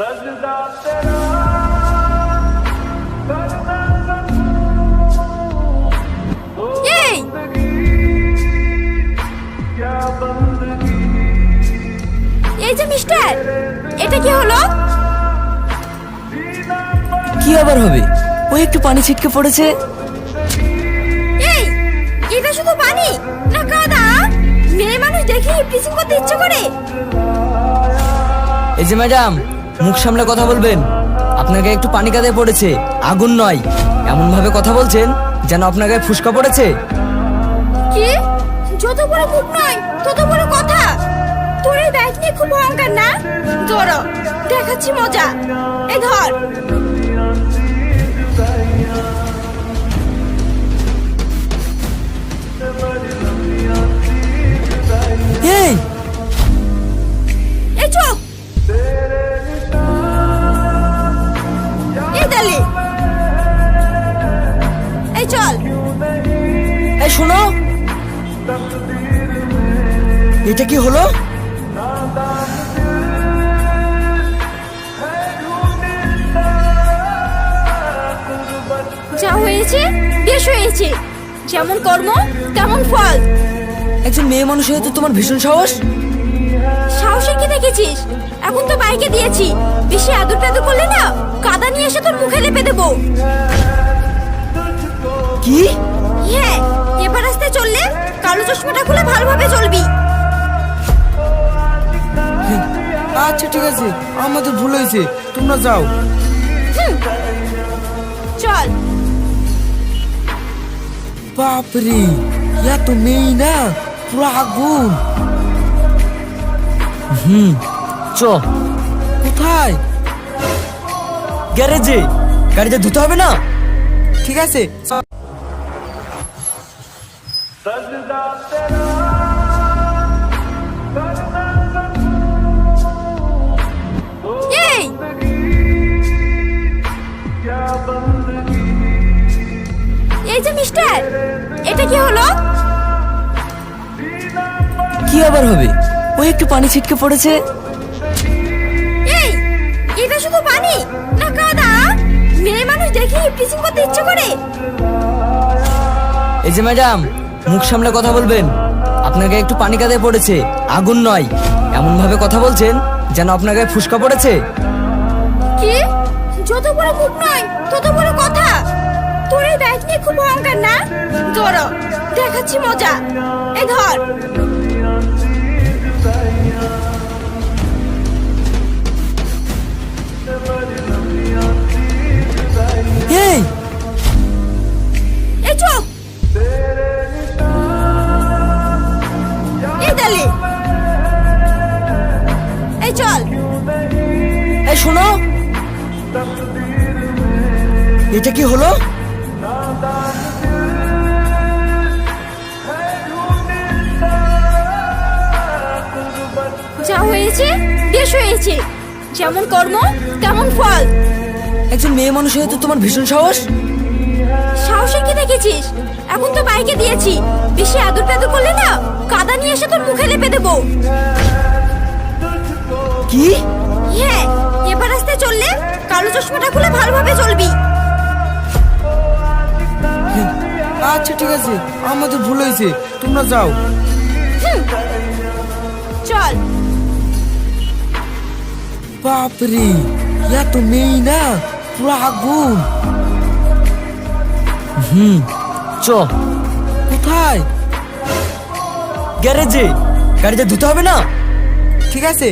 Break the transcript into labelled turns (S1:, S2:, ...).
S1: এই এই যে মিস্টার, এটা কি হলো?
S2: কি আবার হবে? ওই একটু পানি ছিটকে পড়েছে।
S1: এই এটা শুধু পানি না কাদা? মেয়ে মানুষ দেখে প্লিচিং করতে ইচ্ছে করে।
S2: এই যে ম্যাডাম, মুখ সামলে কথা বলবেন। আপনার গায়ে একটু পানি কাদায় পড়েছে, আগুন নয়। এমন ভাবে কথা বলছেন যেন আপনার গায়ে ফুসকা পড়েছে।
S1: কি? যত বড় মুখ নয় তত বড় কথা। তোর এই ব্যাগ নিয়ে খুব অহংকার না? ধরো, দেখাচ্ছি মজা। এই ধর।
S2: এই
S1: এই চুপ। এই দালি। এই চল।
S2: এই শোনো, এটা কি হলো?
S1: যা হয়েছে বেশ হয়েছে। যেমন কর্ম তেমন ফল।
S2: একজন মেয়ে মানুষ হয়ে তো তোমার ভীষণ সাহস।
S1: সাহসে কি দেখেছিস? এখন তো বাইকে দিয়েছি, বেশি আদর টাদর করলে না কাদা নিয়ে এসে তোর মুখে লেপে দেবো।
S2: কি?
S1: হ্যাঁ, এবার রাস্তায় চললে কালো চশমাটা খুলে ভালোভাবে চলবি।
S3: আচ্ছা ঠিক আছে, আমাদের ভুল হয়েছে, তোমরা যাও।
S1: হুম, চল।
S3: বাপরে, এত মেয়ে না, পুরো আগুন।
S2: চ
S3: কোথায়?
S2: গ্যারেজে। গাড়িতে ধুতে হবে না?
S3: ঠিক আছে।
S1: এই এই যে মিস্টার, এটা কি হলো?
S2: কি আবার হবে? ওই একটু পানি ছিটকে পড়েছে।
S1: এই এটা শুধু পানি না কাদা? মেয়ে মানুষ দেখে প্লিচিং করতে ইচ্ছে করে।
S2: এই যে ম্যাডাম, মুখ সামলে কথা বলবেন। আপনার গায়ে একটু পানি কাদায় পড়েছে, আগুন নয়। এমন ভাবে কথা বলছেন যেন আপনার গায়ে ফুসকা পড়েছে।
S1: কি? যত বড় মুখ নয় তত বড় কথা। তোর এই ব্যাগ নিয়ে খুব অহংকার না? ধরো, দেখাচ্ছি মজা। এই ধর।
S2: এই
S1: এই চুপ। এই দালি। এই চল।
S2: এই শোনো, এটা কি হলো?
S1: যা হয়েছে বেশ হয়েছে। যেমন কর্ম তেমন ফল।
S2: একজন মেয়ে মানুষ হয়ে তো তোমার ভীষণ সাহস।
S1: সাহসে কি দেখেছিস? এখন তো বাইকে দিয়েছি, বেশি আদর টাদর করলে না কাদা নিয়ে এসে তোর মুখে লেপে দেবো।
S2: কি?
S1: হ্যাঁ, এবার রাস্তায় চললে কালো চশমাটা খুলে ভালোভাবে চলবি।
S3: আচ্ছা ঠিক আছে, আমাদের ভুল হয়েছে, তোমরা যাও।
S1: হুম, চল।
S3: বাপরে, এত মেয়ে না, পুরো আগুন।
S2: চ
S3: কোথায়?
S2: গ্যারেজে। গাড়িতে ধুতে হবে না?
S3: ঠিক আছে।